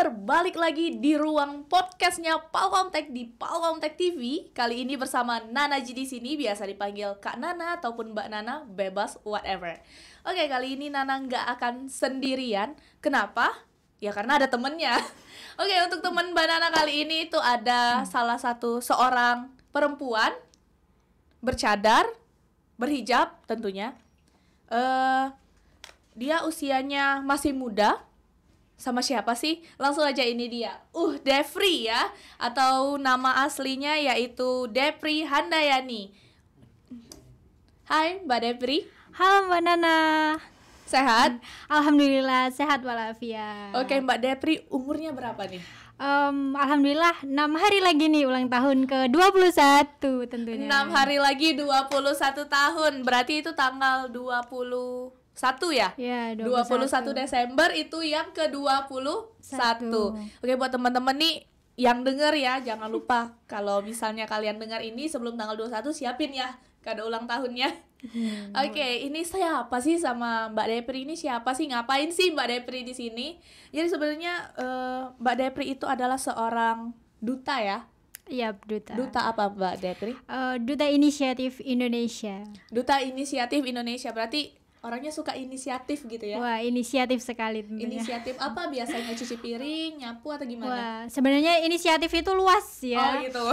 balik lagi di ruang podcastnya Palkomtek di Palkomtek TV. Kali ini bersama Nana Ji di sini, biasa dipanggil Kak Nana ataupun Mbak Nana, bebas whatever. Oke, kali ini Nana nggak akan sendirian. Kenapa? Ya karena ada temennya. Oke, untuk temen Mbak Nana kali ini itu ada salah satu seorang perempuan bercadar, berhijab tentunya. Dia usianya masih muda. Sama siapa sih? Langsung aja, ini dia. Depri ya, atau nama aslinya yaitu Depri Handayani. Hai Mbak Depri. Halo Mbak Nana. Sehat? Alhamdulillah sehat walafiat. Oke, Mbak Depri umurnya berapa nih? Alhamdulillah 6 hari lagi nih ulang tahun ke-21 tentunya. 6 hari lagi 21 tahun. Berarti itu tanggal 21 ya? Ya, 21 Desember itu yang ke-21. Oke, buat teman-teman nih yang denger ya, jangan lupa kalau misalnya kalian dengar ini sebelum tanggal 21, siapin ya kado ulang tahunnya. Oke, ini siapa sih sama Mbak Depri ini? Siapa sih? Ngapain sih Mbak Depri di sini? Jadi sebenarnya Mbak Depri itu adalah seorang duta ya? Iya, duta. Duta apa Mbak Depri? Duta Inisiatif Indonesia. Duta Inisiatif Indonesia, berarti orangnya suka inisiatif gitu ya? Wah, inisiatif sekali tentunya. Inisiatif apa biasanya? Cuci piring, nyapu atau gimana? Wah, sebenarnya inisiatif itu luas ya. Oh gitu.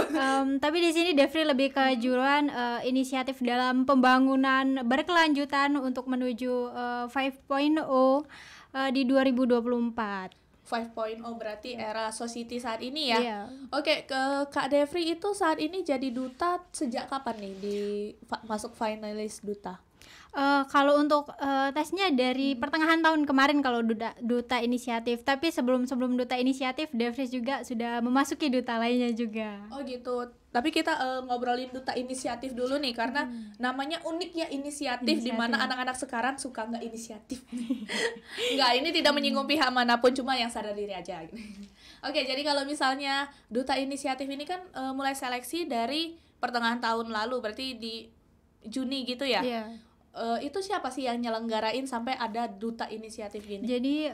Tapi di sini Depri lebih ke juruan inisiatif dalam pembangunan berkelanjutan untuk menuju 5.0 di 2024. 5.0 berarti era society saat ini ya? Iya. Oke, ke Kak Depri itu saat ini jadi duta sejak kapan nih masuk finalis duta? Kalau untuk tesnya dari pertengahan tahun kemarin kalau duta inisiatif, tapi sebelum duta inisiatif Depri juga sudah memasuki duta lainnya juga. Oh gitu. Tapi kita ngobrolin duta inisiatif dulu nih, karena namanya unik ya, inisiatif. Dimana anak-anak sekarang suka nggak inisiatif. Nggak, ini tidak menyinggung pihak manapun, cuma yang sadar diri aja. Oke, jadi kalau misalnya duta inisiatif ini kan mulai seleksi dari pertengahan tahun lalu, berarti di Juni gitu ya? Iya. Itu siapa sih yang nyelenggarain sampai ada duta inisiatif gini? Jadi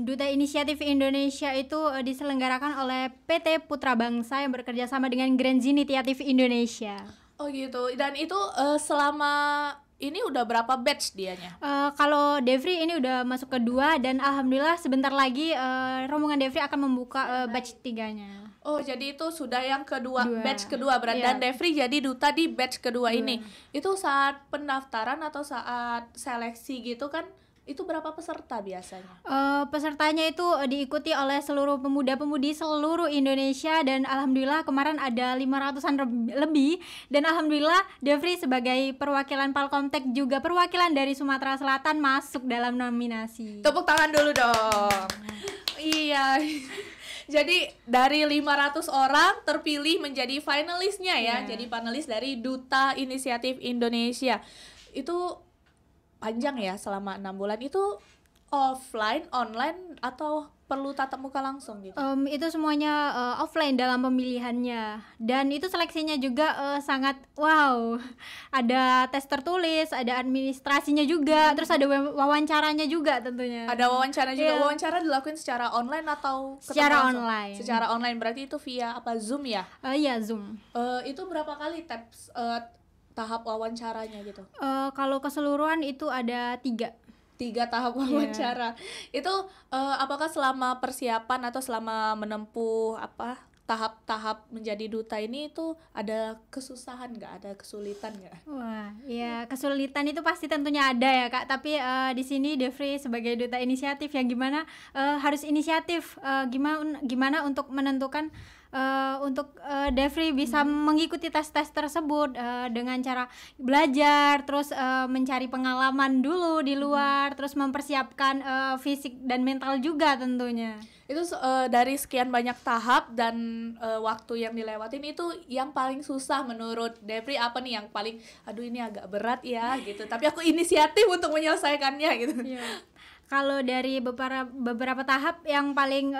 duta inisiatif Indonesia itu diselenggarakan oleh PT Putra Bangsa yang bekerja sama dengan Grand Initiative Indonesia. Oh gitu. Dan itu selama ini udah berapa batch dianya? Kalau Depri ini udah masuk kedua, dan alhamdulillah sebentar lagi rombongan Depri akan membuka batch 3-nya. Oh, jadi itu sudah yang batch kedua berarti. Dan Depri jadi duta di batch kedua ini. Itu saat pendaftaran atau saat seleksi gitu kan, itu berapa peserta biasanya? Pesertanya itu diikuti oleh seluruh pemuda-pemudi seluruh Indonesia, dan alhamdulillah kemarin ada 500-an lebih, dan alhamdulillah Depri sebagai perwakilan Palkomtek juga perwakilan dari Sumatera Selatan masuk dalam nominasi. Tepuk tangan dulu dong. Iya. Jadi dari 500 orang terpilih menjadi finalisnya ya. Jadi panelis dari Duta Inisiatif Indonesia. Itu panjang ya, selama 6 bulan. Itu offline, online, atau perlu tatap muka langsung gitu? Itu semuanya offline dalam pemilihannya, dan itu seleksinya juga sangat wow. Ada tes tertulis, ada administrasinya juga, terus ada wawancaranya juga tentunya. Ada wawancara juga. Wawancara dilakukan secara online atau secara langsung? Online? Secara online, berarti itu via apa, Zoom ya? Iya, Zoom. Itu berapa kali tahap wawancaranya gitu? Kalau keseluruhan itu ada 3 tahap wawancara. Itu apakah selama persiapan atau selama menempuh tahap-tahap menjadi duta ini itu ada kesusahan nggak, ada kesulitan nggak? Wah, ya kesulitan itu pasti tentunya ada ya Kak. Tapi di sini Depri sebagai duta inisiatif yang gimana harus inisiatif, gimana untuk menentukan untuk Depri bisa mengikuti tes-tes tersebut dengan cara belajar, terus mencari pengalaman dulu di luar, terus mempersiapkan fisik dan mental juga tentunya. Itu dari sekian banyak tahap dan waktu yang dilewatin, itu yang paling susah menurut Depri apa nih, yang paling aduh ini agak berat ya gitu, tapi aku inisiatif untuk menyelesaikannya gitu? Kalau dari beberapa tahap yang paling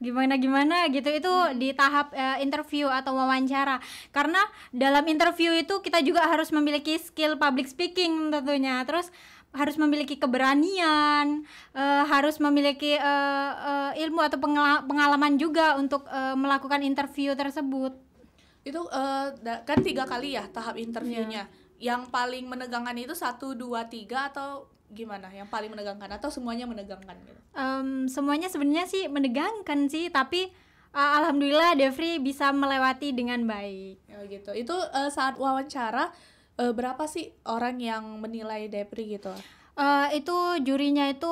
gimana gitu itu di tahap interview atau wawancara, karena dalam interview itu kita juga harus memiliki skill public speaking tentunya. Terus harus memiliki keberanian, harus memiliki ilmu atau pengalaman juga untuk melakukan interview tersebut. Itu kan 3 kali ya tahap interviewnya. Yang paling menegangkan itu 1, 2, 3 atau gimana? Yang paling menegangkan atau semuanya menegangkan gitu? Semuanya sebenarnya sih menegangkan sih, tapi alhamdulillah Devri bisa melewati dengan baik. Ya gitu. Itu saat wawancara berapa sih orang yang menilai Devri gitu? Itu jurinya itu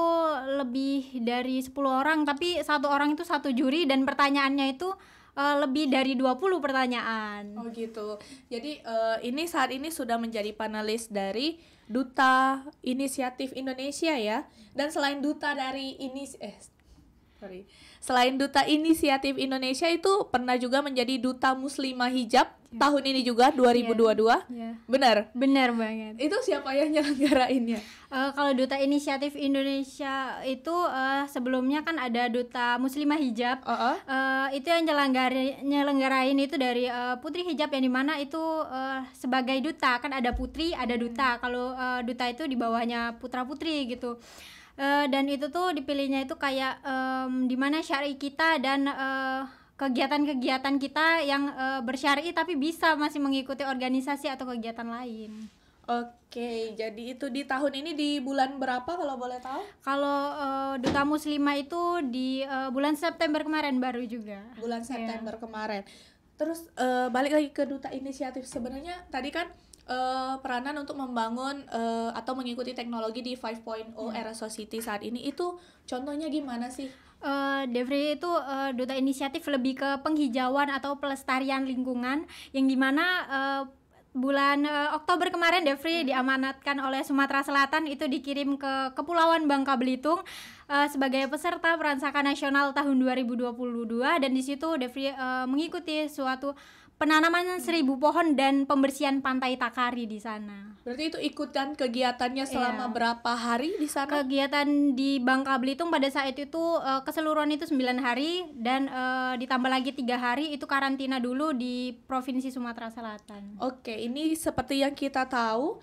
lebih dari 10 orang, tapi satu orang itu satu juri dan pertanyaannya itu lebih dari 20 pertanyaan. Oh gitu. Jadi ini saat ini sudah menjadi panelis dari Duta Inisiatif Indonesia ya. Dan selain duta dari Selain Duta Inisiatif Indonesia itu pernah juga menjadi Duta Muslimah Hijab tahun ini juga 2022. Benar? Benar banget. Itu siapa yang nyelenggarainnya? Kalau Duta Inisiatif Indonesia itu sebelumnya kan ada Duta Muslimah Hijab. Itu yang nyelenggarain itu dari Putri Hijab, yang dimana itu sebagai duta, kan ada putri, ada duta. Kalau duta itu di bawahnya putra putri gitu. Dan itu tuh dipilihnya itu kayak dimana syar'i kita dan kegiatan-kegiatan kita yang bersyar'i tapi bisa masih mengikuti organisasi atau kegiatan lain. Oke, jadi itu di tahun ini di bulan berapa kalau boleh tahu? Kalau Duta Muslimah itu di bulan September kemarin baru juga. Bulan September kemarin. Terus balik lagi ke Duta Inisiatif, sebenarnya tadi kan peranan untuk membangun atau mengikuti teknologi di 5.0 era society saat ini, itu contohnya gimana sih? Devri itu Duta Inisiatif lebih ke penghijauan atau pelestarian lingkungan, yang dimana bulan Oktober kemarin Devri diamanatkan oleh Sumatera Selatan itu dikirim ke Kepulauan Bangka Belitung sebagai peserta Peransakan Nasional tahun 2022, dan di situ Devri mengikuti suatu penanaman 1000 pohon dan pembersihan pantai Takari di sana. Berarti itu ikutan kegiatannya selama berapa hari di sana? Kegiatan di Bangka Belitung pada saat itu keseluruhan itu 9 hari dan ditambah lagi 3 hari itu karantina dulu di Provinsi Sumatera Selatan. Oke, ini seperti yang kita tahu,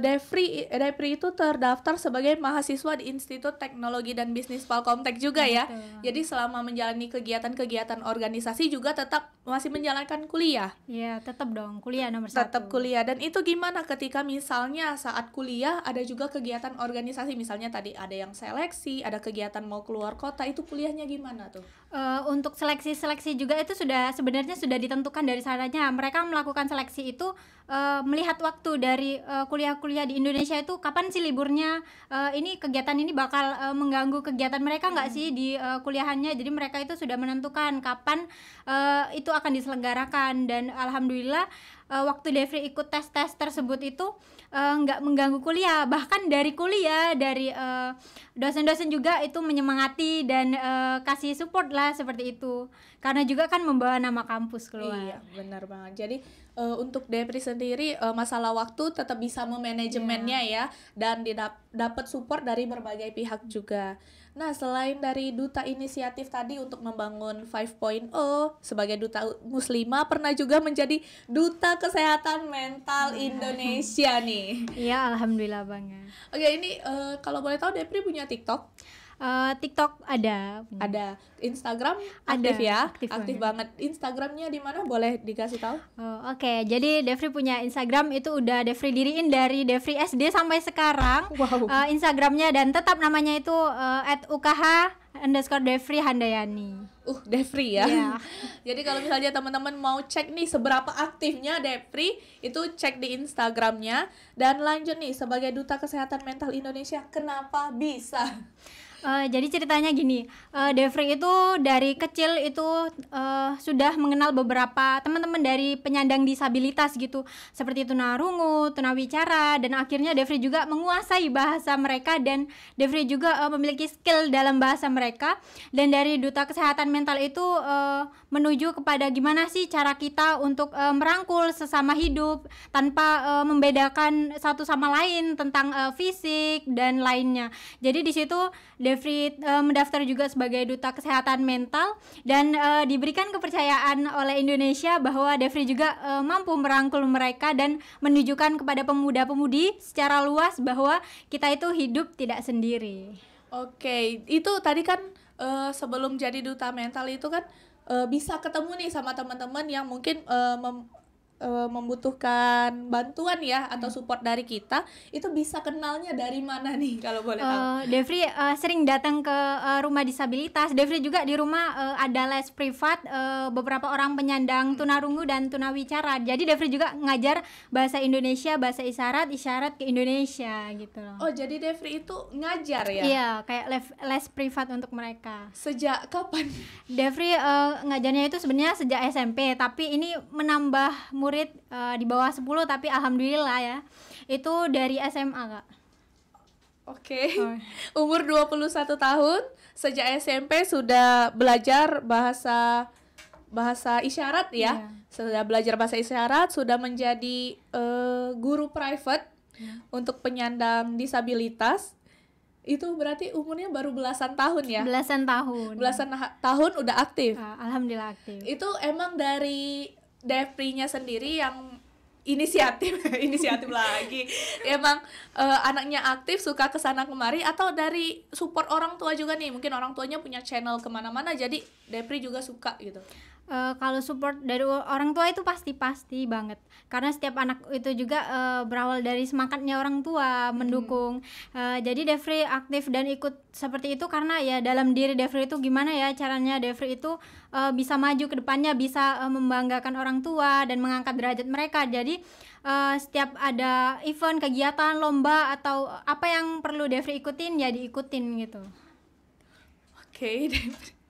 Devri itu terdaftar sebagai mahasiswa di Institut Teknologi dan Bisnis Palkomtek juga ya. Jadi selama menjalani kegiatan-kegiatan organisasi juga tetap masih menjalankan kuliah. Iya, tetap dong, kuliah nomor 1. Tetap kuliah. Dan itu gimana ketika misalnya saat kuliah ada juga kegiatan organisasi, misalnya tadi ada yang seleksi, ada kegiatan mau keluar kota, itu kuliahnya gimana tuh? Untuk seleksi juga itu sebenarnya sudah ditentukan dari sananya. Mereka melakukan seleksi itu melihat waktu dari kuliah-kuliah di Indonesia itu kapan sih liburnya, ini kegiatan ini bakal mengganggu kegiatan mereka nggak sih di kuliahannya. Jadi mereka itu sudah menentukan kapan itu akan diselenggarakan, dan alhamdulillah waktu Devri ikut tes tersebut itu nggak mengganggu kuliah. Bahkan dari kuliah, dari dosen-dosen juga itu menyemangati dan kasih support lah seperti itu, karena juga kan membawa nama kampus keluar. Iya, benar banget. Jadi untuk Devri sendiri masalah waktu tetap bisa memanajemennya ya, dan dapat support dari berbagai pihak juga. Nah, selain dari Duta Inisiatif tadi untuk membangun 5.0 sebagai Duta Muslimah, pernah juga menjadi Duta Kesehatan Mental Indonesia nih. Iya, alhamdulillah banget. Oke, ini kalau boleh tahu Devri punya TikTok? TikTok ada. Instagram aktif ada, ya? aktif banget. Instagramnya di mana, boleh dikasih tahu? Oke, jadi Devri punya Instagram itu udah Devri diriin dari Devri SD sampai sekarang. Wow. Instagramnya dan tetap namanya itu @ukh_Devri Handayani. Devri ya. Yeah. Jadi kalau misalnya teman-teman mau cek nih seberapa aktifnya Devri, itu cek di Instagramnya. Dan lanjut nih, sebagai Duta Kesehatan Mental Indonesia, kenapa bisa? Jadi ceritanya gini, Devri itu dari kecil itu sudah mengenal beberapa teman-teman dari penyandang disabilitas gitu, seperti tunarungu, tunawicara, dan akhirnya Devri juga menguasai bahasa mereka, dan Devri juga memiliki skill dalam bahasa mereka. Dan dari Duta Kesehatan Mental itu menuju kepada gimana sih cara kita untuk merangkul sesama hidup tanpa membedakan satu sama lain tentang fisik dan lainnya. Jadi di situ Devri mendaftar juga sebagai duta kesehatan mental dan diberikan kepercayaan oleh Indonesia bahwa Devri juga mampu merangkul mereka dan menunjukkan kepada pemuda-pemudi secara luas bahwa kita itu hidup tidak sendiri. Oke, itu tadi kan sebelum jadi duta mental itu kan bisa ketemu nih sama teman-teman yang mungkin membutuhkan bantuan ya atau support dari kita, itu bisa kenalnya dari mana nih kalau boleh tahu? Devri sering datang ke rumah disabilitas. Devri juga di rumah ada les privat beberapa orang penyandang tunarungu dan tunawicara. Jadi Devri juga ngajar bahasa Indonesia, bahasa isyarat ke Indonesia gitu loh. Oh, jadi Devri itu ngajar ya? Iya, kayak les privat untuk mereka. Sejak kapan? Devri ngajarnya itu sebenarnya sejak SMP, tapi ini menambah murid di bawah 10, tapi alhamdulillah ya. Itu dari SMA, Kak. Oke. Umur 21 tahun, sejak SMP sudah belajar bahasa isyarat ya. Sudah belajar bahasa isyarat, sudah menjadi guru private untuk penyandang disabilitas. Itu berarti umurnya baru belasan tahun ya? Belasan tahun udah aktif. Alhamdulillah aktif. Itu emang dari Devri-nya sendiri yang inisiatif lagi. Emang anaknya aktif, suka kesana kemari, atau dari support orang tua juga nih? Mungkin orang tuanya punya channel kemana-mana, jadi Devri juga suka gitu. Kalau support dari orang tua itu pasti banget, karena setiap anak itu juga berawal dari semangatnya orang tua mendukung. Jadi Devri aktif dan ikut seperti itu karena ya dalam diri Devri itu gimana ya caranya Devri itu bisa maju ke depannya, bisa membanggakan orang tua dan mengangkat derajat mereka. Jadi setiap ada event, kegiatan, lomba atau apa yang perlu Devri ikutin ya diikutin gitu. Oke, Devri.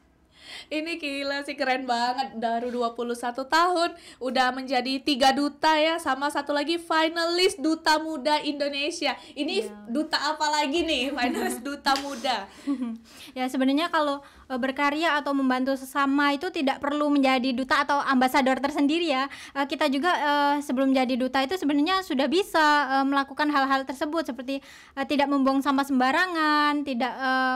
Ini gila sih, keren banget. Dari 21 tahun udah menjadi 3 duta ya, sama satu lagi finalis Duta Muda Indonesia. Ini duta apa lagi nih, finalis Duta Muda? Ya sebenarnya kalau berkarya atau membantu sesama itu tidak perlu menjadi duta atau ambasador tersendiri ya. Kita juga sebelum jadi duta itu sebenarnya sudah bisa melakukan hal-hal tersebut, seperti tidak membuang sampah sembarangan, tidak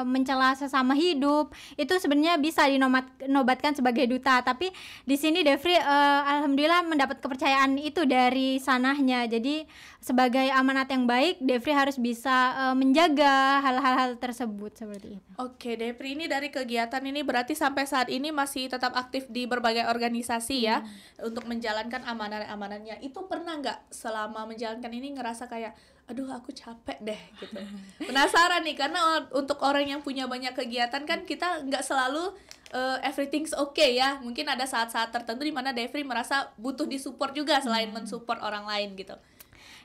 mencela sesama hidup. Itu sebenarnya bisa dinobatkan sebagai duta. Tapi di sini Devri alhamdulillah mendapat kepercayaan itu dari sanahnya. Jadi sebagai amanat yang baik, Devri harus bisa menjaga hal-hal tersebut seperti itu. Oke, Devri ini dari kegiatan ini berarti sampai saat ini masih tetap aktif di berbagai organisasi ya, untuk menjalankan amanat-amanatnya. Itu pernah nggak selama menjalankan ini ngerasa kayak, aduh aku capek deh gitu? Penasaran nih, karena untuk orang yang punya banyak kegiatan kan kita nggak selalu everything's okay ya. Mungkin ada saat-saat tertentu di mana Devri merasa butuh disupport juga selain mensupport orang lain gitu.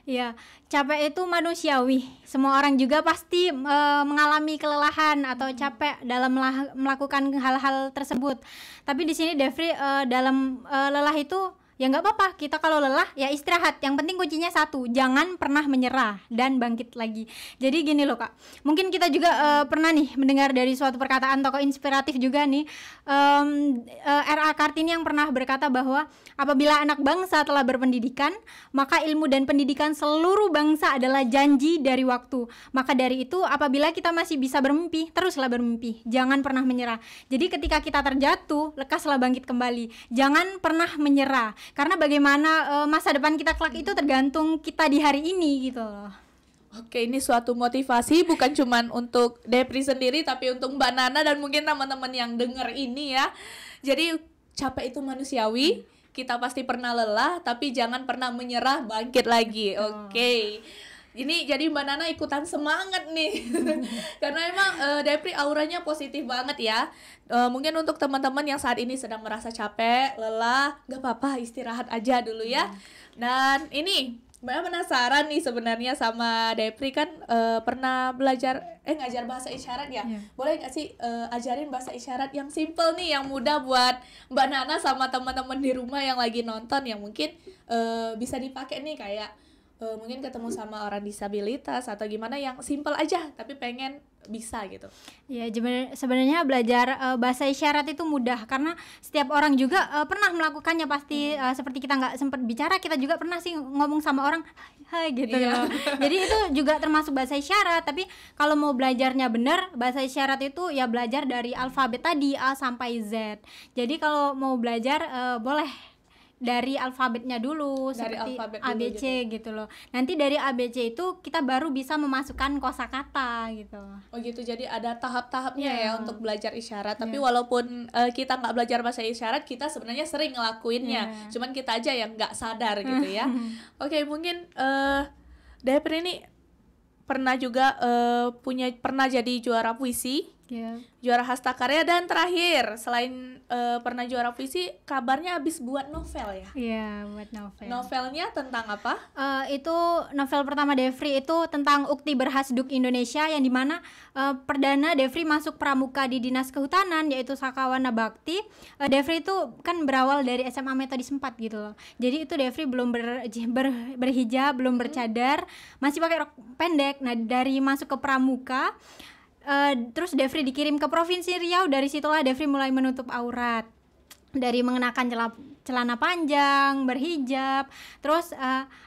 Ya, capek itu manusiawi. Semua orang juga pasti mengalami kelelahan atau capek dalam melakukan hal-hal tersebut. Tapi di sini Devri dalam lelah itu ya nggak apa-apa, kita kalau lelah ya istirahat. Yang penting kuncinya satu, jangan pernah menyerah dan bangkit lagi. Jadi gini loh Kak, mungkin kita juga pernah nih mendengar dari suatu perkataan tokoh inspiratif juga nih, R.A. Kartini yang pernah berkata bahwa apabila anak bangsa telah berpendidikan, maka ilmu dan pendidikan seluruh bangsa adalah janji dari waktu. Maka dari itu apabila kita masih bisa bermimpi, teruslah bermimpi, jangan pernah menyerah. Jadi ketika kita terjatuh, lekaslah bangkit kembali, jangan pernah menyerah. Karena bagaimana masa depan kita kelak itu tergantung kita di hari ini gitu loh. Oke, ini suatu motivasi bukan cuman untuk Devri sendiri, tapi untuk Mbak Nana dan mungkin teman-teman yang denger ini ya. Jadi capek itu manusiawi, kita pasti pernah lelah, tapi jangan pernah menyerah, bangkit lagi. Oke. Ini jadi Mbak Nana ikutan semangat nih. Karena emang Devri auranya positif banget ya. Mungkin untuk teman-teman yang saat ini sedang merasa capek, lelah, gak apa-apa, istirahat aja dulu ya. Dan ini Mbak penasaran nih sebenarnya sama Devri, kan pernah belajar ngajar bahasa isyarat ya. Boleh gak sih ajarin bahasa isyarat yang simple nih, yang mudah buat Mbak Nana sama teman-teman di rumah yang lagi nonton, yang mungkin bisa dipakai nih kayak mungkin ketemu sama orang disabilitas atau gimana yang simple aja tapi pengen bisa gitu. Ya, sebenarnya belajar bahasa isyarat itu mudah karena setiap orang juga pernah melakukannya pasti. Seperti kita nggak sempat bicara, kita juga pernah sih ngomong sama orang hai gitu loh. Jadi itu juga termasuk bahasa isyarat. Tapi kalau mau belajarnya benar, bahasa isyarat itu ya belajar dari alfabet tadi A sampai Z. Jadi kalau mau belajar boleh dari alfabetnya dulu, Dari seperti alfabet dulu ABC gitu loh. Nanti dari ABC itu kita baru bisa memasukkan kosakata gitu. Oh gitu, jadi ada tahap-tahapnya ya untuk belajar isyarat. Tapi Iya. walaupun kita nggak belajar bahasa isyarat, kita sebenarnya sering ngelakuinnya. Iya. Cuman kita aja yang nggak sadar gitu ya. Oke, mungkin Depri ini pernah juga pernah jadi juara puisi, Ya. juara hasta karya, dan terakhir selain pernah juara puisi, kabarnya habis buat novel ya. Iya, buat novel. Novelnya tentang apa? Itu novel pertama Devri itu tentang Ukti Berhasduk Indonesia, yang dimana perdana Devri masuk pramuka di Dinas Kehutanan yaitu Sakawana Bakti. Devri itu kan berawal dari SMA Metodis 4 gitu loh. Jadi itu Devri belum berhijab, belum bercadar, masih pakai rok pendek. Nah, dari masuk ke pramuka terus Devri dikirim ke Provinsi Riau. Dari situlah Devri mulai menutup aurat, dari mengenakan celana panjang, berhijab. Terus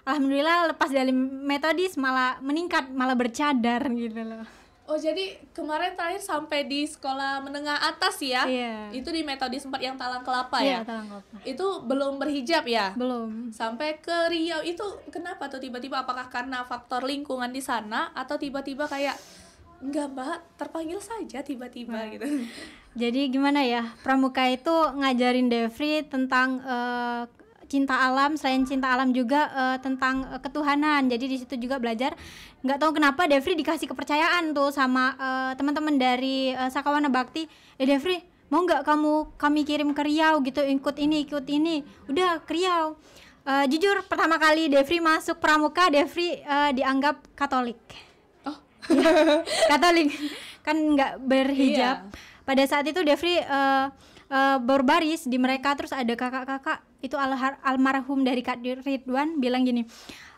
alhamdulillah lepas dari Metodis malah meningkat, malah bercadar gitu loh. Oh, jadi kemarin terakhir sampai di sekolah menengah atas ya? Iya. Itu di Metodis 4 yang Talang Kelapa Iya, ya? Talang Kelapa. Itu belum berhijab ya? Belum. Sampai ke Riau itu kenapa tuh tiba-tiba? Apakah karena faktor lingkungan di sana atau tiba-tiba kayak enggak mbak, terpanggil saja tiba-tiba gitu? Jadi gimana ya, pramuka itu ngajarin Devri tentang cinta alam, selain cinta alam juga tentang ketuhanan. Jadi di situ juga belajar. Nggak tahu kenapa Devri dikasih kepercayaan tuh sama teman-teman dari Sakawana Bakti. Devri, mau nggak kami kirim ke Riau gitu, ikut ini. Udah ke Riau. Jujur pertama kali Devri masuk pramuka, Devri dianggap Katolik. Katolik kan nggak berhijab. Iya. Pada saat itu Devri berbaris di mereka, terus ada kakak-kakak itu almarhum dari Kak Ridwan bilang gini,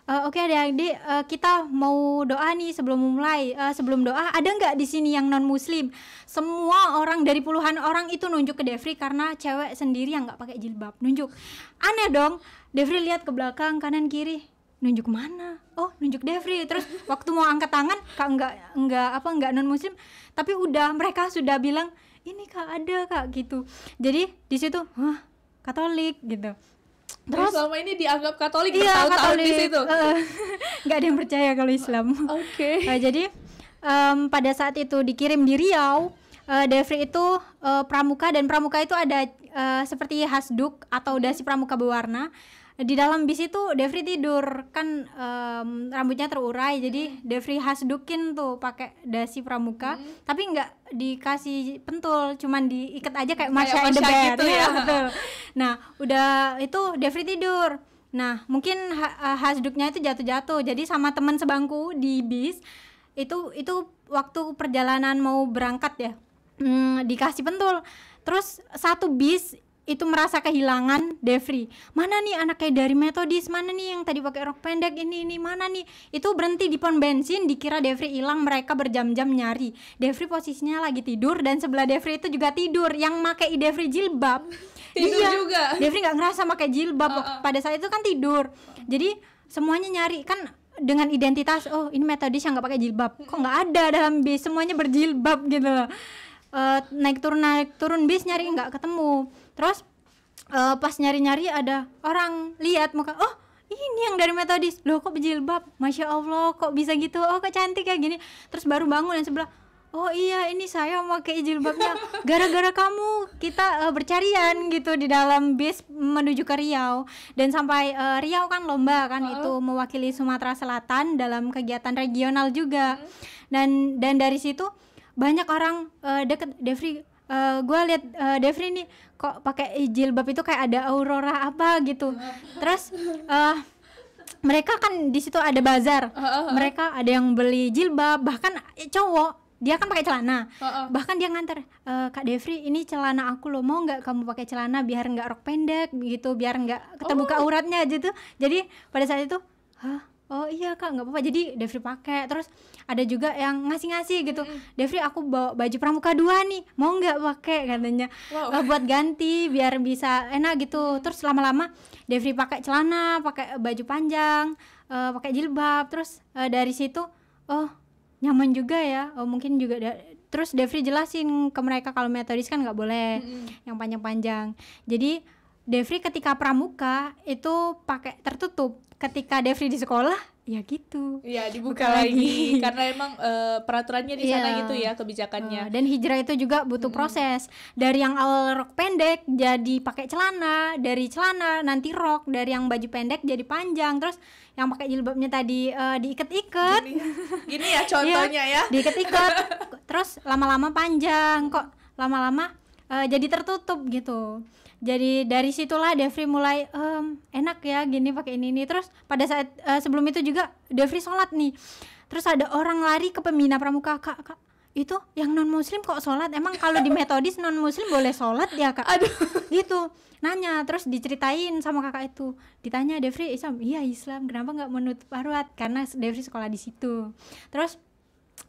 oke adik-adik, kita mau doa nih sebelum mulai. Sebelum doa, ada nggak di sini yang non muslim? Semua orang dari puluhan orang itu nunjuk ke Devri karena cewek sendiri yang nggak pakai jilbab, nunjuk. Aneh dong. Devri lihat ke belakang, kanan kiri, nunjuk mana? Oh, nunjuk Devri. Terus waktu mau angkat tangan, Kak enggak non muslim, tapi udah mereka sudah bilang, ini Kak ada Kak gitu. Jadi di situ, Katolik gitu. Terus selama ini dianggap Katolik Iya, bertahun-tahun di Katolik. situ. Nggak ada yang percaya kalau Islam. Oke. Jadi pada saat itu dikirim di Riau, Devri itu pramuka, dan pramuka itu ada seperti hasduk atau dasi pramuka berwarna. Di dalam bis itu Devri tidur kan, rambutnya terurai, jadi Devri hasdukin tuh pakai dasi pramuka, tapi nggak dikasih pentul, cuman diikat aja kayak Masya in the Masya bed gitu ya. betul. Nah udah itu Devri tidur. Nah mungkin hasduknya itu jatuh-jatuh, jadi sama teman sebangku di bis itu waktu perjalanan mau berangkat ya, dikasih pentul. Terus satu bis itu merasa kehilangan Devri. Mana nih anak kayak dari Metodis, mana nih yang tadi pakai rok pendek, ini mana nih? Itu berhenti di pom bensin, dikira Devri hilang, mereka berjam-jam nyari. Devri posisinya lagi tidur, dan sebelah Devri itu juga tidur yang pakai Devri jilbab. Tidur juga. Devri nggak ngerasa pakai jilbab pada saat itu kan tidur. Jadi semuanya nyari kan dengan identitas, oh ini Metodis yang nggak pakai jilbab. Kok nggak ada dalam bis, semuanya berjilbab gitu loh. Naik turun bis nyari nggak ketemu. Terus pas nyari ada orang lihat muka, oh ini yang dari Metodis, loh kok berjilbab, Masya Allah kok bisa gitu, oh kok cantik kayak gini. Terus baru bangun yang sebelah, oh iya ini saya pakai jilbabnya gara-gara kamu kita bercarian gitu di dalam bis menuju ke Riau. Dan sampai Riau kan lomba kan, itu mewakili Sumatera Selatan dalam kegiatan regional juga. Dan dari situ banyak orang deket Devri. Gue lihat Devri nih kok pakai jilbab itu kayak ada aurora apa gitu. Terus mereka kan di situ ada bazar, mereka ada yang beli jilbab, bahkan cowok dia kan pakai celana, bahkan dia nganter, Kak Devri ini celana aku loh, mau nggak kamu pakai celana biar nggak rok pendek gitu, biar nggak keterbuka auratnya gitu. Jadi pada saat itu oh iya kak nggak apa-apa, jadi Devri pakai. Terus ada juga yang ngasih-ngasih gitu, Devri aku bawa baju pramuka 2 nih, mau nggak pakai katanya. Wow. Buat ganti biar bisa enak gitu. Terus lama-lama Devri pakai celana, pakai baju panjang, pakai jilbab. Terus dari situ oh nyaman juga ya, oh mungkin juga terus Devri jelasin ke mereka kalau metodis kan nggak boleh yang panjang-panjang. Jadi Devri ketika pramuka itu pakai tertutup, ketika Devri di sekolah ya gitu. Iya, dibuka Buka lagi. lagi. Karena emang peraturannya di sana Iya. gitu ya, kebijakannya. Dan hijrah itu juga butuh proses. Dari yang awal rok pendek jadi pakai celana, dari celana nanti rok, dari yang baju pendek jadi panjang, terus yang pakai jilbabnya tadi diikat-ikat. Gini ya contohnya ya. Diikat-ikat. Terus lama-lama panjang, kok lama-lama jadi tertutup gitu. Jadi dari situlah Devri mulai enak ya gini pakai ini. Terus pada saat sebelum itu juga Devri sholat nih. Terus ada orang lari ke pembina pramuka, kak itu yang non muslim kok sholat? Emang kalau di metodis non muslim boleh sholat ya kak? Aduh. Gitu nanya, terus diceritain sama kakak itu. Ditanya Devri Islam, iya Islam. Kenapa nggak menutup aurat? Karena Devri sekolah di situ. Terus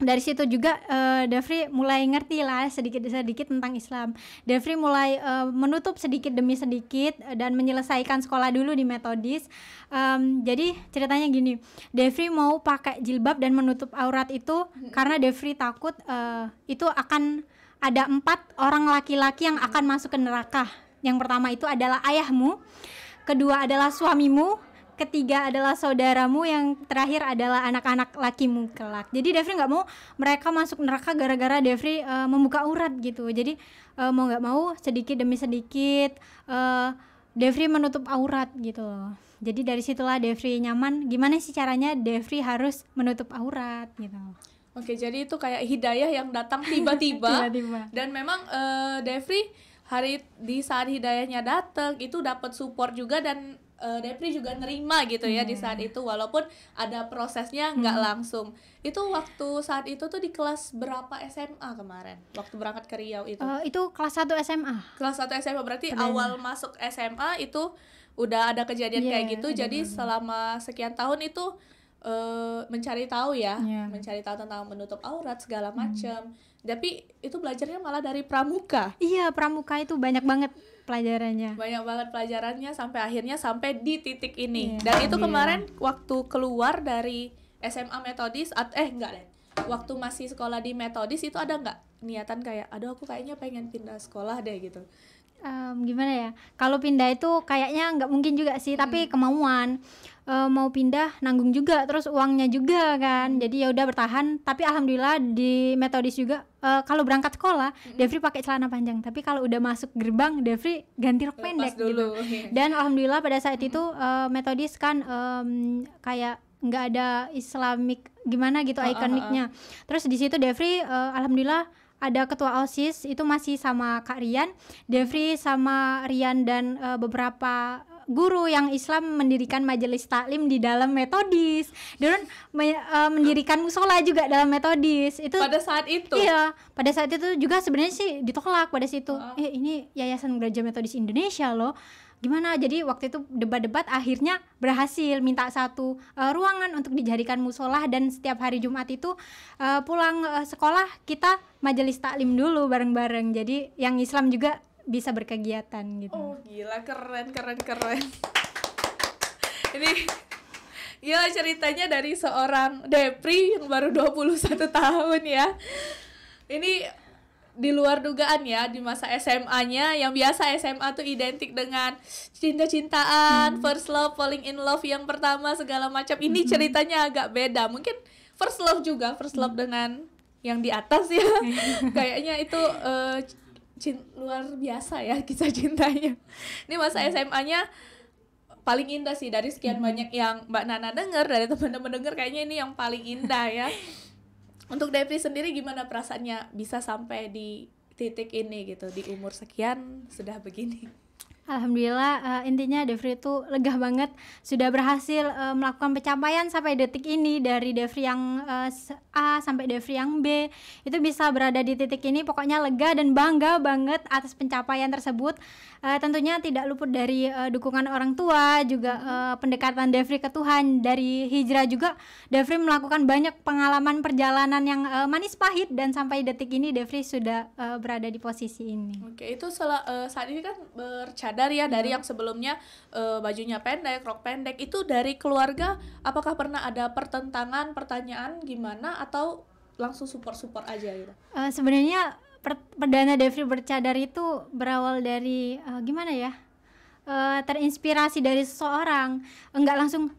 dari situ juga Devri mulai ngerti lah sedikit-sedikit tentang Islam. Devri mulai menutup sedikit demi sedikit dan menyelesaikan sekolah dulu di metodis. Jadi ceritanya gini, Devri mau pakai jilbab dan menutup aurat itu karena Devri takut itu akan ada 4 orang laki-laki yang akan masuk ke neraka. Yang pertama itu adalah ayahmu, kedua adalah suamimu, ketiga adalah saudaramu, yang terakhir adalah anak-anak lakimu kelak. Jadi Devri nggak mau mereka masuk neraka gara-gara Devri membuka aurat gitu. Jadi mau nggak mau sedikit demi sedikit Devri menutup aurat gitu loh. Jadi dari situlah Devri nyaman. Gimana sih caranya Devri harus menutup aurat gitu. Oke, jadi itu kayak hidayah yang datang tiba-tiba. Tiba-tiba. Dan memang Devri di saat hidayahnya datang itu dapat support juga, dan Devri juga nerima gitu ya di saat itu, walaupun ada prosesnya nggak langsung. Itu waktu saat itu tuh di kelas berapa SMA kemarin waktu berangkat ke Riau itu? Itu kelas 1 SMA. Kelas 1 SMA berarti Keren. awal masuk SMA itu udah ada kejadian kayak gitu. Jadi bener-bener. selama sekian tahun itu mencari tahu ya, Iya. mencari tahu tentang menutup aurat segala macam. Tapi itu belajarnya malah dari pramuka. Iya, pramuka itu banyak banget pelajarannya. Banyak banget pelajarannya sampai di titik ini. Iya, Dan itu alhamdulillah. kemarin waktu keluar dari SMA metodis enggak deh. Waktu masih sekolah di metodis itu ada nggak niatan kayak aduh aku kayaknya pengen pindah sekolah deh gitu. Gimana ya? Kalau pindah itu kayaknya nggak mungkin juga sih, tapi kemauan. Mau pindah nanggung juga, terus uangnya juga kan. Jadi ya udah bertahan. Tapi alhamdulillah di metodis juga kalau berangkat sekolah Devri pakai celana panjang, tapi kalau udah masuk gerbang Devri ganti rok pendek dulu. gitu. Dan alhamdulillah pada saat itu metodis kan kayak nggak ada Islamik gimana gitu ikoniknya. Terus di situ Devri alhamdulillah ada ketua OSIS itu masih sama Kak Rian. Devri sama Rian dan beberapa guru yang Islam mendirikan majelis taklim di dalam metodis, dan mendirikan musola juga dalam metodis. Itu Pada saat itu. iya, pada saat itu juga sebenarnya sih ditolak pada situ. Ini Yayasan Gereja Metodis Indonesia loh. Gimana? Jadi waktu itu debat-debat akhirnya berhasil minta satu ruangan untuk dijadikan musola, dan setiap hari Jumat itu pulang sekolah kita majelis taklim dulu bareng-bareng. Jadi yang Islam juga bisa berkegiatan gitu. Oh gila, keren. Ini gila ceritanya dari seorang Devri yang baru 21 tahun ya. Ini di luar dugaan ya, di masa SMA-nya yang biasa SMA tuh identik dengan cinta-cintaan, first love, falling in love yang pertama segala macam. Ini ceritanya agak beda. Mungkin first love juga, first love dengan yang di atas ya. Kayaknya itu luar biasa ya kisah cintanya. Ini masa SMA-nya paling indah sih dari sekian banyak yang Mbak Nana dengar, dari teman-teman dengar, kayaknya ini yang paling indah ya. Untuk Devri sendiri gimana perasaannya bisa sampai di titik ini gitu, di umur sekian sudah begini? Alhamdulillah, intinya Devri itu lega banget sudah berhasil melakukan pencapaian sampai detik ini, dari Devri yang A sampai Devri yang B itu bisa berada di titik ini. Pokoknya lega dan bangga banget atas pencapaian tersebut. Tentunya tidak luput dari dukungan orang tua, juga pendekatan Devri ke Tuhan. Dari hijrah juga Devri melakukan banyak pengalaman perjalanan yang manis pahit, dan sampai detik ini Devri sudah berada di posisi ini. Oke, itu saat ini kan bercadar ya, dari yang sebelumnya bajunya pendek, rok pendek. Itu dari keluarga apakah pernah ada pertentangan, pertanyaan gimana, atau langsung support aja gitu? Sebenarnya perdana Devri bercadar itu berawal dari gimana ya? Terinspirasi dari seseorang. Enggak langsung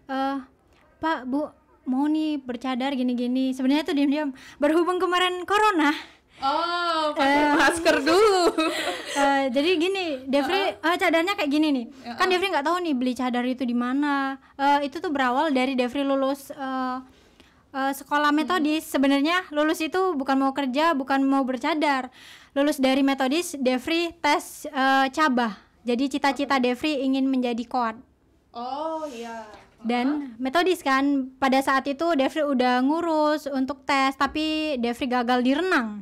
Pak, Bu, mau nih bercadar gini-gini. Sebenarnya itu diam-diam. Berhubung kemarin corona, pakai masker dulu. jadi gini, Devri cadarnya kayak gini nih. Kan Devri nggak tahu nih beli cadar itu di mana. Itu tuh berawal dari Devri lulus sekolah metodis. Sebenarnya lulus itu bukan mau kerja, bukan mau bercadar. Lulus dari metodis, Devri tes cabah. Jadi cita-cita Devri ingin menjadi koat. Oh iya. Dan metodis kan, pada saat itu Devri udah ngurus untuk tes, tapi Devri gagal di renang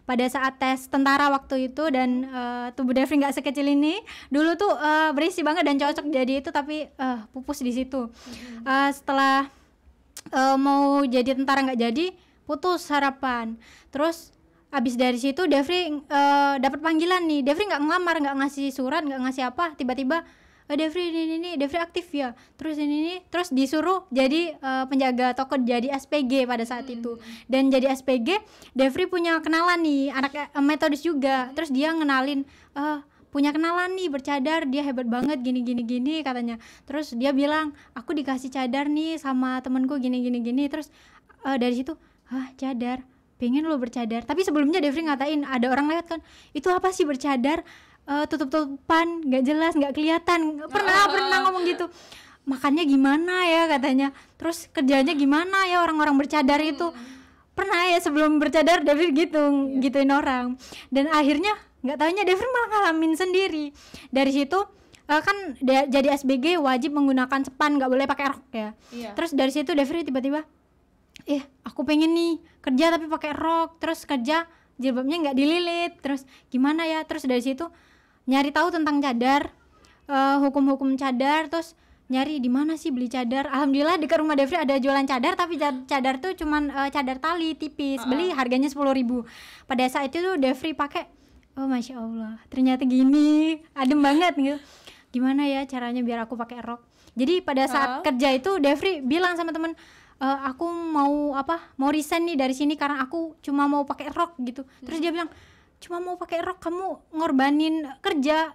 pada saat tes tentara waktu itu. Dan tubuh Devri nggak sekecil ini. Dulu tuh berisi banget dan cocok jadi itu, tapi pupus di situ. Setelah mau jadi tentara nggak jadi, putus harapan. Terus abis dari situ Devri dapat panggilan nih. Devri nggak ngelamar, nggak ngasih surat, nggak ngasih apa, tiba-tiba Devri ini Devri aktif ya, terus ini terus disuruh jadi penjaga toko, jadi SPG pada saat itu. Dan jadi SPG Devri punya kenalan nih, anak metodis juga. Terus dia ngenalin punya kenalan nih bercadar, dia hebat banget gini katanya. Terus dia bilang, aku dikasih cadar nih sama temanku gini. Terus dari situ cadar, pengen lo bercadar. Tapi sebelumnya Devri ngatain, ada orang lewat kan, itu apa sih bercadar, tutup-tutupan, nggak jelas, nggak kelihatan. Pernah ngomong gitu. Makannya gimana ya katanya, terus kerjanya gimana ya orang-orang bercadar itu. Pernah ya sebelum bercadar Devri gituin orang. Dan akhirnya nggak taunya Devri malah ngalamin sendiri. Dari situ kan jadi SBG wajib menggunakan cepan, nggak boleh pakai rok ya. Terus dari situ Devri tiba-tiba, aku pengen nih kerja tapi pakai rok. Terus kerja jilbabnya nggak dililit, terus gimana ya. Terus dari situ nyari tahu tentang cadar, hukum-hukum cadar. Terus nyari di mana sih beli cadar. Alhamdulillah dekat rumah Devri ada jualan cadar, tapi cadar tuh cuman cadar tali tipis, beli harganya 10.000. Pada saat itu tuh Devri pakai, oh masya Allah, ternyata gini, adem banget gitu. Gimana ya caranya biar aku pakai rok. Jadi pada saat kerja itu Devri bilang sama temen, aku mau resign nih dari sini karena aku cuma mau pakai rok gitu. Terus dia bilang, cuma mau pakai rok kamu ngorbanin kerja.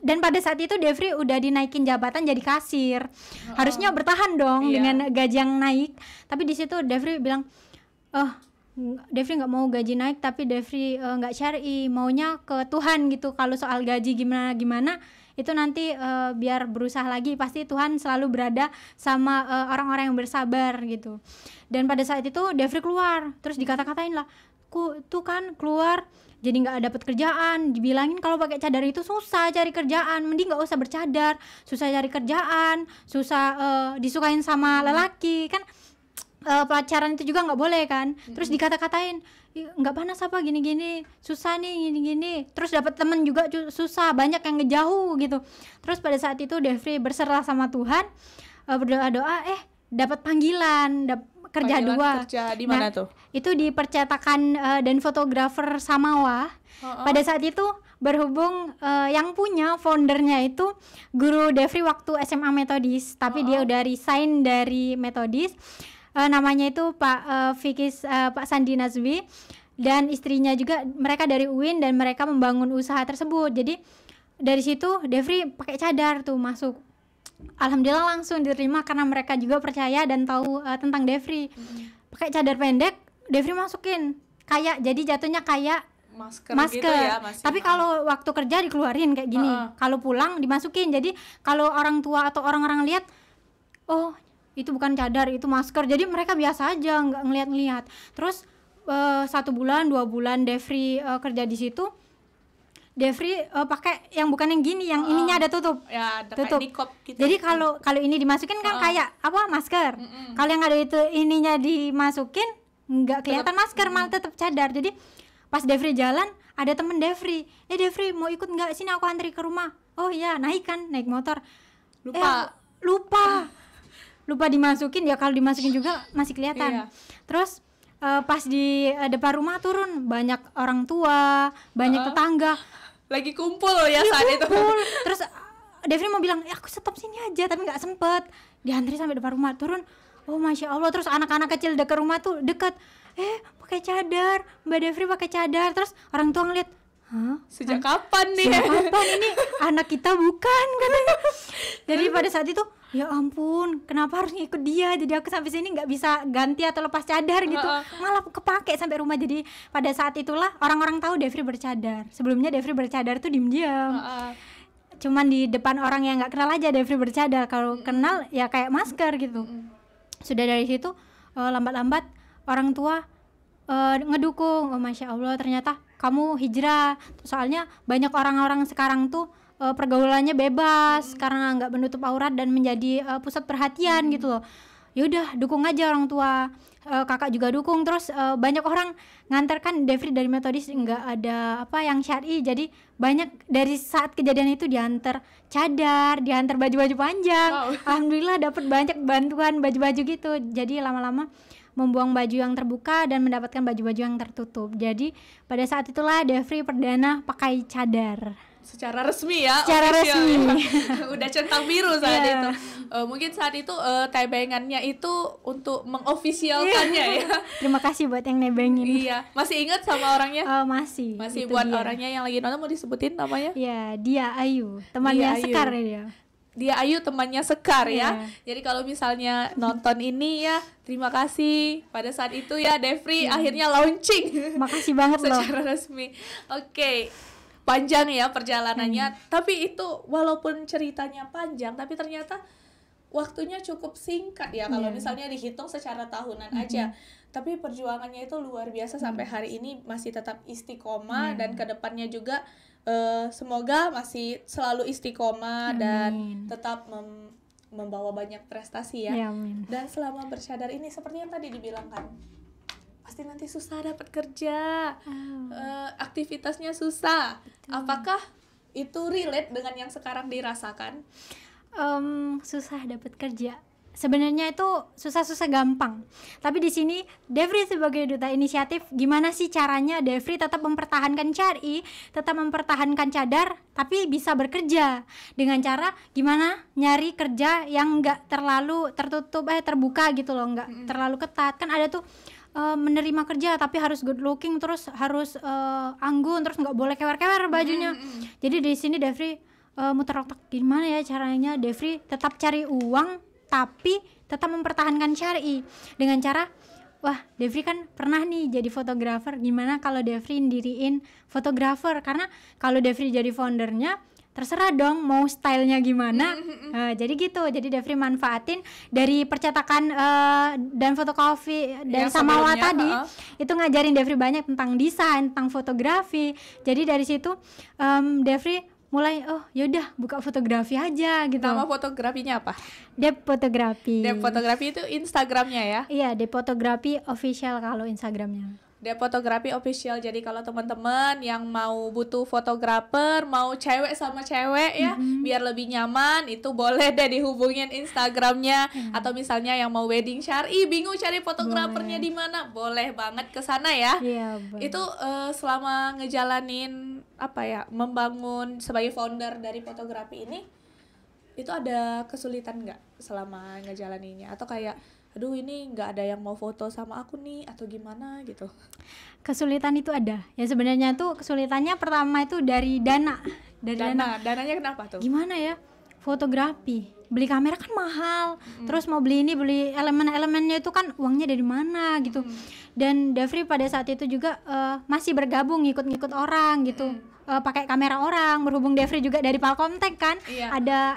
Dan pada saat itu Devri udah dinaikin jabatan jadi kasir. Harusnya bertahan dong dengan gaji yang naik. Tapi di situ Devri bilang, Devri nggak mau gaji naik, tapi Devri nggak syar'i, maunya ke Tuhan gitu. Kalau soal gaji gimana itu nanti biar berusaha lagi, pasti Tuhan selalu berada sama orang-orang yang bersabar gitu. Dan pada saat itu Devri keluar, terus dikata-katain lah, tuh kan keluar jadi nggak dapet kerjaan, dibilangin kalau pakai cadar itu susah cari kerjaan, mending nggak usah bercadar, susah cari kerjaan, susah disukain sama lelaki kan. Pacaran itu juga nggak boleh kan. Terus dikata-katain, nggak panas apa gini-gini, susah nih gini-gini. Terus dapat temen juga susah, banyak yang ngejauh gitu. Terus pada saat itu Devri berserah sama Tuhan, berdoa-doa, dapat panggilan, kerja dua. Kerja di mana tuh? Itu di percetakan dan fotografer Samawa. Pada saat itu berhubung yang punya foundernya itu guru Devri waktu SMA Metodis, tapi dia udah resign dari Metodis. Namanya itu Pak Sandi Nazwi, dan istrinya juga, mereka dari UIN dan mereka membangun usaha tersebut. Jadi dari situ Devri pakai cadar tuh masuk. Alhamdulillah langsung diterima karena mereka juga percaya dan tahu tentang Devri. Pakai cadar pendek Devri masukin kayak, jadi jatuhnya kayak masker gitu ya, tapi kalau waktu kerja dikeluarin kayak gini, kalau pulang dimasukin. Jadi kalau orang tua atau orang-orang lihat, oh itu bukan cadar, itu masker. Jadi mereka biasa aja, nggak ngeliat-ngeliat. Terus 1 bulan 2 bulan Devri kerja di situ, Devri pakai yang bukan yang gini, yang ininya ada tutup. Ya, ada Tutup. kayak nikop gitu. Jadi kalau ini dimasukin kan kayak apa, masker. Kalau yang ada itu ininya dimasukin nggak kelihatan masker, malah tetap cadar. Jadi pas Devri jalan ada temen Devri, Devri mau ikut nggak, sini aku antri ke rumah. Oh iya, naik motor. Lupa dimasukin. Ya kalau dimasukin juga masih kelihatan. Terus pas di depan rumah turun, banyak orang tua, banyak tetangga lagi kumpul ya saat itu. Terus Devri mau bilang, aku stop sini aja, tapi nggak sempet. Diantri sampai depan rumah, turun. Oh masya Allah. Terus anak-anak kecil dekat rumah tuh dekat, pakai cadar, Mbak Devri pakai cadar. Terus orang tua ngeliat, Sejak kapan nih? Sejak kapan ini anak kita bukan, katanya. Jadi pada saat itu, ya ampun, kenapa harus ngikut dia? Jadi aku sampai sini nggak bisa ganti atau lepas cadar gitu, malah kepake sampai rumah. Jadi pada saat itulah orang-orang tahu Devri bercadar. Sebelumnya Devri bercadar tuh diem-diem, cuman di depan orang yang nggak kenal aja Devri bercadar. Kalau kenal ya kayak masker gitu. Sudah dari situ lambat-lambat orang tua ngedukung. Oh masya Allah, ternyata kamu hijrah. Soalnya banyak orang-orang sekarang tuh pergaulannya bebas karena nggak menutup aurat dan menjadi pusat perhatian gitu loh. Yaudah, dukung aja orang tua. Kakak juga dukung. Terus banyak orang ngantarkan Devri dari metodis, nggak ada apa yang syar'i. Jadi banyak dari saat kejadian itu diantar cadar, diantar baju-baju panjang. Alhamdulillah dapat banyak bantuan baju-baju gitu. Jadi lama-lama membuang baju yang terbuka dan mendapatkan baju-baju yang tertutup. Jadi pada saat itulah Devri perdana pakai cadar secara resmi ya. Secara resmi ya. Udah centang biru saat itu. Mungkin saat itu tebengannya itu untuk mengofisialkannya ya. Terima kasih buat yang nebengin. Iya, masih ingat sama orangnya? Masih buat dia. Orangnya yang lagi nonton mau disebutin namanya? Iya, dia Ayu, temannya Sekar ya. Dia Ayu, temannya Sekar ya. Jadi kalau misalnya nonton ini ya, terima kasih pada saat itu ya Devri akhirnya launching. Makasih banget loh. Secara resmi. Oke. Panjang ya perjalanannya. Tapi itu walaupun ceritanya panjang, tapi ternyata waktunya cukup singkat ya kalau misalnya dihitung secara tahunan aja. Tapi perjuangannya itu luar biasa sampai hari ini masih tetap istiqomah dan kedepannya juga semoga masih selalu istiqomah dan tetap membawa banyak prestasi ya. Dan selama bercadar ini seperti yang tadi dibilang kan, pasti nanti susah dapat kerja, aktivitasnya susah. Apakah itu relate dengan yang sekarang dirasakan? Susah dapat kerja. Sebenarnya itu susah-susah gampang. Tapi di sini Devri sebagai duta inisiatif, gimana sih caranya Devri tetap mempertahankan syar'i, tetap mempertahankan cadar, tapi bisa bekerja dengan cara gimana nyari kerja yang nggak terlalu tertutup, terbuka gitu loh, nggak terlalu ketat. Kan ada tuh menerima kerja tapi harus good looking, terus harus anggun, terus nggak boleh kewer-kewer bajunya. Jadi di sini Devri muter otak gimana ya caranya Devri tetap cari uang tapi tetap mempertahankan syar'i dengan cara, wah Devri kan pernah nih jadi fotografer, gimana kalau Devri ndiriin fotografer, karena kalau Devri jadi foundernya terserah dong mau stylenya gimana. Jadi gitu, jadi Devri manfaatin dari percetakan dan fotokopi dan Samawa tadi, itu ngajarin Devri banyak tentang desain, tentang fotografi. Jadi dari situ Devri mulai, oh yaudah buka fotografi aja gitu. Nama fotografinya apa? Dep Fotografi. Dep Fotografi itu Instagramnya ya? Iya, Dep Fotografi official kalau Instagramnya. Dep Fotografi official. Jadi kalau teman-teman yang mau butuh fotografer, mau cewek sama cewek ya, biar lebih nyaman, itu boleh deh dihubungin Instagramnya. Atau misalnya yang mau wedding syar'i, bingung cari fotografernya di mana, boleh banget ke sana ya. Iya, itu selama ngejalanin membangun sebagai founder dari fotografi ini, itu ada kesulitan nggak selama ngejalaninnya, atau kayak aduh ini nggak ada yang mau foto sama aku nih atau gimana gitu? Kesulitan itu ada ya, sebenarnya tuh kesulitannya pertama itu dari dananya kenapa tuh? Gimana ya, fotografi beli kamera kan mahal, terus mau beli ini beli elemen-elemennya itu kan uangnya dari mana gitu. Dan Devri pada saat itu juga masih bergabung ngikut-ngikut orang gitu. Pakai kamera orang, berhubung Devri juga dari Palkomtek kan, ada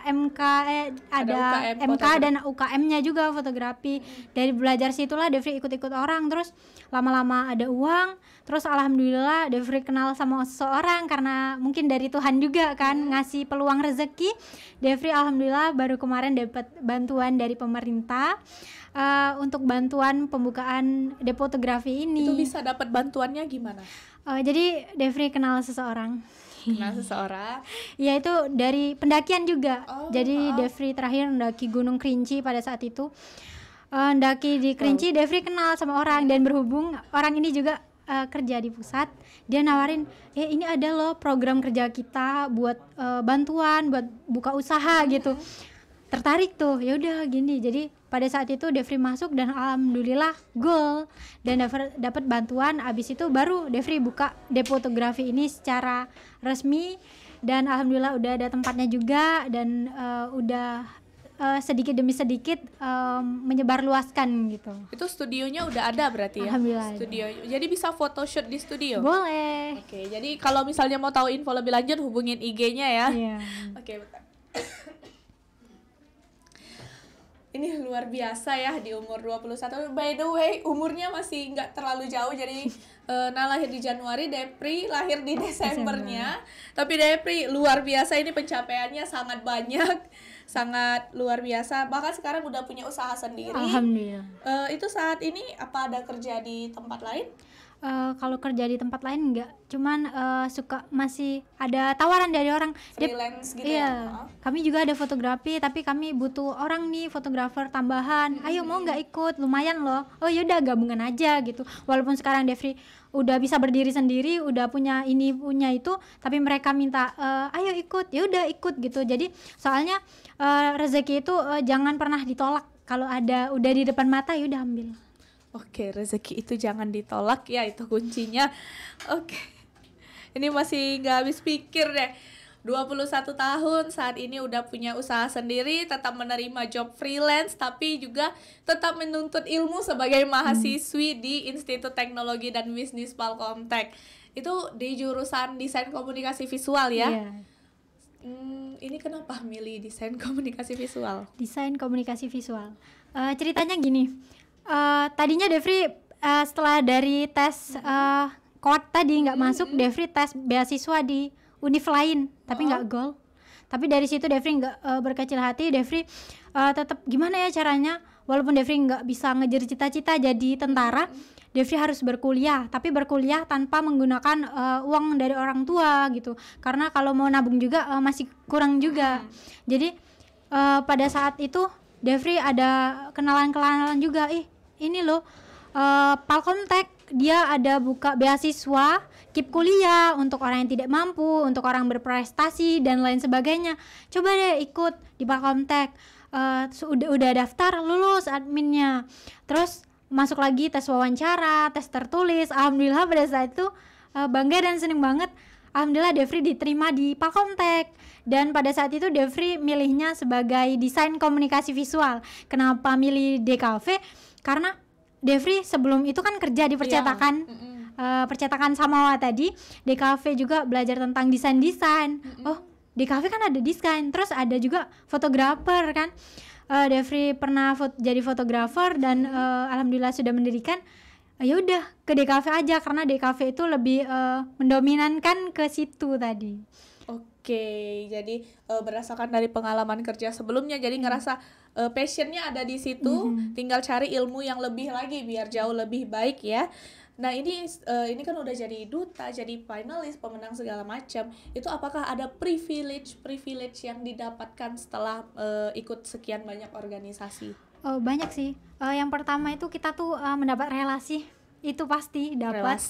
ada MK dan UKM-nya juga fotografi. Dari belajar situlah Devri ikut-ikut orang, terus lama-lama ada uang, terus alhamdulillah Devri kenal sama seseorang karena mungkin dari Tuhan juga kan ngasih peluang rezeki. Devri alhamdulillah baru kemarin dapat bantuan dari pemerintah untuk bantuan pembukaan depo fotografi ini. Itu bisa dapat bantuannya gimana? Jadi Devri kenal seseorang. Kenal seseorang? Ya itu dari pendakian juga. Jadi Devri terakhir mendaki Gunung Kerinci pada saat itu. Mendaki di Kerinci, Devri kenal sama orang dan berhubung orang ini juga kerja di pusat. Dia nawarin, ini ada loh program kerja kita buat bantuan, buat buka usaha gitu. Tertarik tuh, ya udah gini. Jadi pada saat itu Devri masuk dan alhamdulillah goal dan dapat bantuan. Abis itu baru Devri buka depo fotografi ini secara resmi dan alhamdulillah udah ada tempatnya juga dan udah sedikit demi sedikit menyebarluaskan gitu. Itu studionya udah ada berarti ya? Alhamdulillah. Studio. Jadi bisa photoshoot di studio? Boleh. Oke, jadi kalau misalnya mau tahu info lebih lanjut hubungin IG-nya ya. Iya. Oke, bentar. Ini luar biasa ya di umur 21. By the way, umurnya masih nggak terlalu jauh. Jadi lahir di Januari, Depri lahir di Desembernya. Tapi Depri luar biasa, ini pencapaiannya sangat banyak. Sangat luar biasa. Bahkan sekarang udah punya usaha sendiri. Alhamdulillah. Itu saat ini apa ada kerja di tempat lain? Kalau kerja di tempat lain enggak, cuman suka masih ada tawaran dari orang freelance gitu ya. Kami juga ada fotografi tapi kami butuh orang nih fotografer tambahan. Ayo mau nggak ikut, lumayan loh. Oh yaudah gabungan aja gitu. Walaupun sekarang Devri udah bisa berdiri sendiri, udah punya ini punya itu, tapi mereka minta ayo ikut, ya udah ikut gitu. Jadi soalnya rezeki itu jangan pernah ditolak. Kalau ada udah di depan mata ya udah ambil. Oke, rezeki itu jangan ditolak ya, itu kuncinya. Oke. Ini masih nggak habis pikir deh. 21 tahun saat ini udah punya usaha sendiri, tetap menerima job freelance, tapi juga tetap menuntut ilmu sebagai mahasiswi di Institut Teknologi dan Bisnis Palkomtek. Itu di jurusan Desain Komunikasi Visual ya? Iya. Ini kenapa milih Desain Komunikasi Visual? Desain Komunikasi Visual. Ceritanya gini. Tadinya Devri setelah dari tes KOT tadi nggak masuk, Devri tes beasiswa di univ lain tapi nggak gol. Tapi dari situ Devri nggak berkecil hati. Devri tetap gimana ya caranya, walaupun Devri nggak bisa ngejar cita-cita jadi tentara, Devri harus berkuliah, tapi berkuliah tanpa menggunakan uang dari orang tua gitu, karena kalau mau nabung juga masih kurang juga. Jadi pada saat itu Devri ada kenalan-kenalan juga, ini loh Palkomtek dia ada buka beasiswa KIP kuliah untuk orang yang tidak mampu, untuk orang berprestasi dan lain sebagainya. Coba deh ikut di Palkomtek. Udah daftar, lulus adminnya. Terus masuk lagi tes wawancara, tes tertulis. Alhamdulillah pada saat itu bangga dan seneng banget. Alhamdulillah Devri diterima di Palkomtek. Dan pada saat itu Devri milihnya sebagai desain komunikasi visual. Kenapa milih DKV? Karena Devri sebelum itu kan kerja di percetakan, percetakan Samawa tadi. DKV juga belajar tentang desain-desain. Oh, DKV kan ada desain, terus ada juga fotografer kan. Devri pernah jadi fotografer dan alhamdulillah sudah mendirikan. Ya udah ke DKV aja karena DKV itu lebih mendominankan ke situ tadi. Oke, jadi berdasarkan dari pengalaman kerja sebelumnya, jadi ngerasa passionnya ada di situ, tinggal cari ilmu yang lebih lagi biar jauh lebih baik ya. Nah ini kan udah jadi duta, jadi finalis, pemenang segala macam. Itu apakah ada privilege yang didapatkan setelah ikut sekian banyak organisasi? Banyak sih. Yang pertama itu kita tuh mendapat relasi. Itu pasti dapat.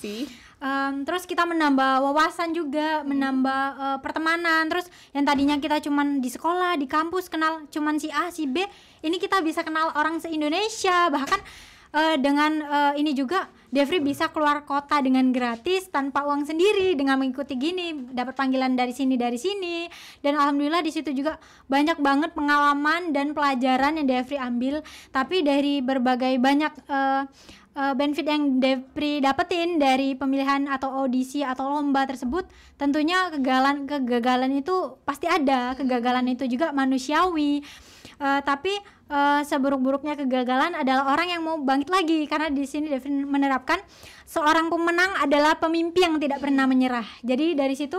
Terus kita menambah wawasan juga, menambah pertemanan. Terus yang tadinya kita cuman di sekolah, di kampus kenal cuman si A, si B, ini kita bisa kenal orang se-Indonesia. Bahkan dengan ini juga Devri bisa keluar kota dengan gratis tanpa uang sendiri dengan mengikuti gini, dapat panggilan dari sini dan alhamdulillah di situ juga banyak banget pengalaman dan pelajaran yang Devri ambil. Tapi dari berbagai banyak benefit yang Devri dapetin dari pemilihan atau audisi atau lomba tersebut, tentunya kegagalan itu pasti ada. Kegagalan itu juga manusiawi. Tapi seburuk-buruknya kegagalan adalah orang yang mau bangkit lagi, karena di sini Devri menerapkan seorang pemenang adalah pemimpi yang tidak pernah menyerah. Jadi dari situ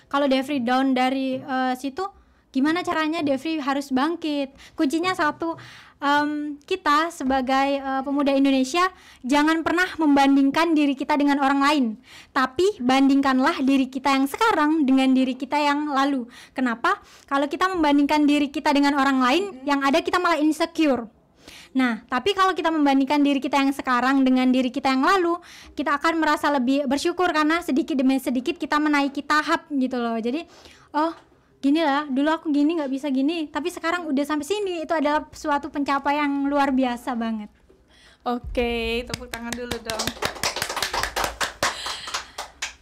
kalau Devri down dari situ, gimana caranya Devri harus bangkit? Kuncinya satu, kita sebagai pemuda Indonesia jangan pernah membandingkan diri kita dengan orang lain, tapi bandingkanlah diri kita yang sekarang dengan diri kita yang lalu. Kenapa? Kalau kita membandingkan diri kita dengan orang lain, yang ada kita malah insecure. Nah, tapi kalau kita membandingkan diri kita yang sekarang dengan diri kita yang lalu, kita akan merasa lebih bersyukur karena sedikit demi sedikit kita menaiki tahap gitu loh. Jadi, oh gini lah, dulu aku gini nggak bisa gini, tapi sekarang udah sampai sini. Itu adalah suatu pencapaian yang luar biasa banget. Oke, tepuk tangan dulu dong.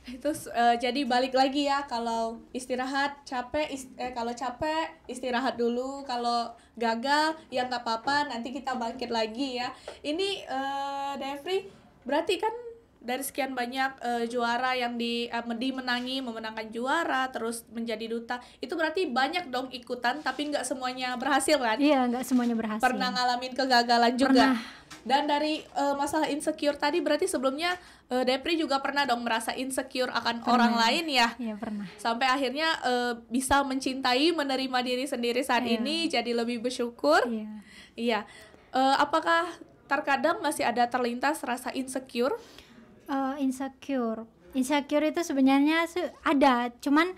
Itu jadi balik lagi ya, kalau istirahat capek, kalau capek istirahat dulu, kalau gagal ya nggak apa-apa, nanti kita bangkit lagi ya. Ini Devri berarti kan dari sekian banyak juara yang memenangkan juara, terus menjadi duta, itu berarti banyak dong ikutan, tapi nggak semuanya berhasil kan? Iya, nggak semuanya berhasil. Pernah ngalamin kegagalan juga. Dan dari masalah insecure tadi, berarti sebelumnya Devri juga pernah dong merasa insecure akan orang lain ya? Iya, pernah. Sampai akhirnya bisa mencintai, menerima diri sendiri saat ini, jadi lebih bersyukur. Iya. Apakah terkadang masih ada terlintas rasa insecure? Insecure itu sebenarnya ada, cuman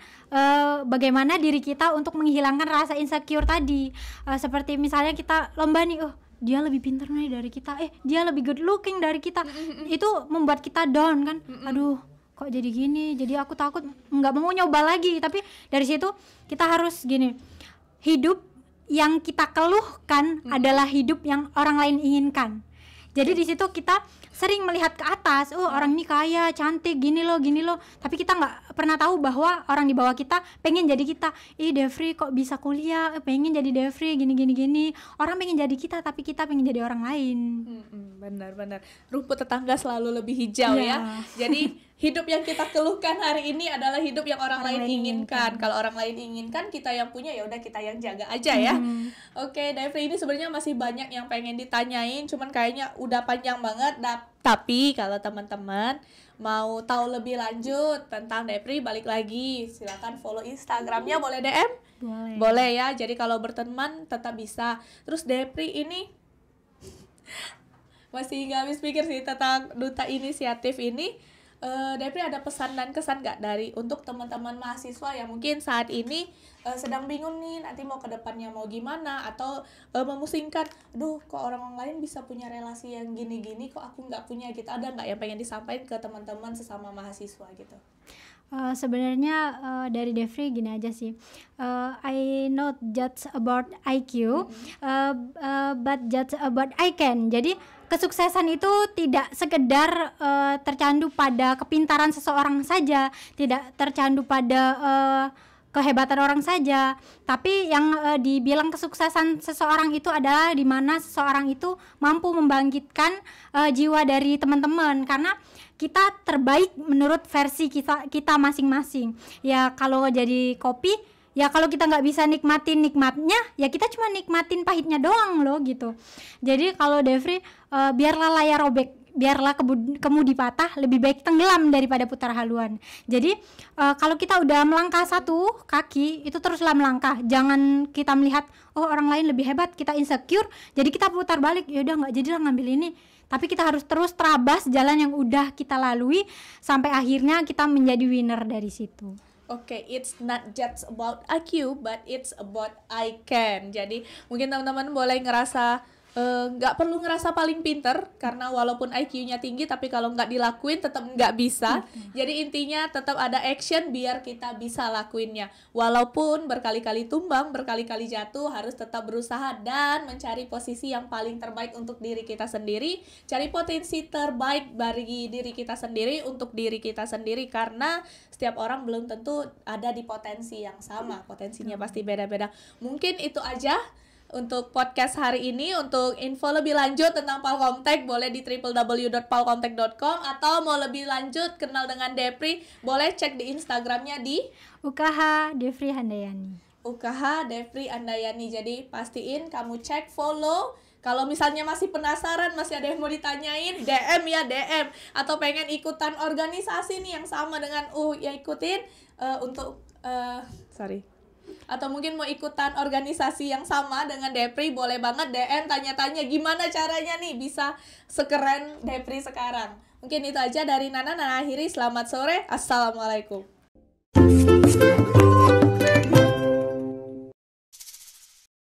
bagaimana diri kita untuk menghilangkan rasa insecure tadi. Seperti misalnya kita lomba nih, oh dia lebih pintar nih dari kita, dia lebih good looking dari kita, itu membuat kita down kan. Aduh, kok jadi gini, jadi aku takut, nggak mau nyoba lagi. Tapi dari situ kita harus gini, hidup yang kita keluhkan adalah hidup yang orang lain inginkan. Jadi di situ kita sering melihat ke atas, oh orang ini kaya, cantik, gini loh, tapi kita nggak pernah tahu bahwa orang di bawah kita pengen jadi kita. Devri kok bisa kuliah, pengen jadi Devri, gini. Orang pengen jadi kita, tapi kita pengen jadi orang lain. Benar. Rumput tetangga selalu lebih hijau ya. Jadi hidup yang kita keluhkan hari ini adalah hidup yang orang lain inginkan. Kalau orang lain inginkan, kita yang punya, ya udah kita yang jaga aja ya. Oke, Devri, ini sebenarnya masih banyak yang pengen ditanyain, cuman kayaknya udah panjang banget. Tapi kalau teman-teman mau tahu lebih lanjut tentang Devri, balik lagi silakan follow Instagramnya, boleh DM? Boleh ya. Jadi kalau berteman tetap bisa. Terus Devri ini masih nggak habis pikir sih tentang duta inisiatif ini. Devri ada pesan dan kesan nggak untuk teman-teman mahasiswa yang mungkin saat ini sedang bingung nih nanti mau ke depannya mau gimana, atau memusingkan, aduh kok orang lain bisa punya relasi yang gini-gini, kok aku nggak punya gitu. Ada nggak yang pengen disampaikan ke teman-teman sesama mahasiswa gitu? Sebenarnya dari Devri gini aja sih, I not judge about IQ, but judge about I can. Jadi kesuksesan itu tidak sekedar tercandu pada kepintaran seseorang saja, tidak tercandu pada kehebatan orang saja, tapi yang dibilang kesuksesan seseorang itu adalah di mana seseorang itu mampu membangkitkan jiwa dari teman-teman, karena kita terbaik menurut versi kita masing-masing. Ya kalau jadi kopi, ya kalau kita nggak bisa nikmatin nikmatnya, ya kita cuma nikmatin pahitnya doang loh gitu. Jadi kalau Devri, biarlah layar robek, biarlah kemudi patah, lebih baik tenggelam daripada putar haluan. Jadi kalau kita udah melangkah satu kaki, itu teruslah melangkah. Jangan kita melihat, oh orang lain lebih hebat, kita insecure, jadi kita putar balik, ya udah nggak jadilah ngambil ini. Tapi kita harus terus terabas jalan yang udah kita lalui sampai akhirnya kita menjadi winner dari situ. Oke, it's not just about IQ, but it's about I can. Jadi mungkin teman-teman boleh ngerasa nggak perlu ngerasa paling pinter, karena walaupun IQ-nya tinggi tapi kalau nggak dilakuin tetap nggak bisa. Jadi intinya tetap ada action biar kita bisa lakuinnya, walaupun berkali-kali tumbang, berkali-kali jatuh, harus tetap berusaha dan mencari posisi yang paling terbaik untuk diri kita sendiri, cari potensi terbaik bagi diri kita sendiri untuk diri kita sendiri, karena setiap orang belum tentu ada di potensi yang sama, potensinya pasti beda-beda. Mungkin itu aja untuk podcast hari ini. Untuk info lebih lanjut tentang Palkomtek boleh di www.palkomtek.com, atau mau lebih lanjut kenal dengan Depri boleh cek di Instagramnya di UKH Devri Handayani. UKH Devri Handayani. Jadi pastiin kamu cek, follow. Kalau misalnya masih penasaran, masih ada yang mau ditanyain, DM ya, DM. Atau pengen ikutan organisasi nih yang sama dengan ya ikutin atau mungkin mau ikutan organisasi yang sama dengan Depri, boleh banget DM, tanya-tanya gimana caranya nih bisa sekeren Depri sekarang. Mungkin itu aja dari Nana akhiri. Selamat sore, assalamualaikum.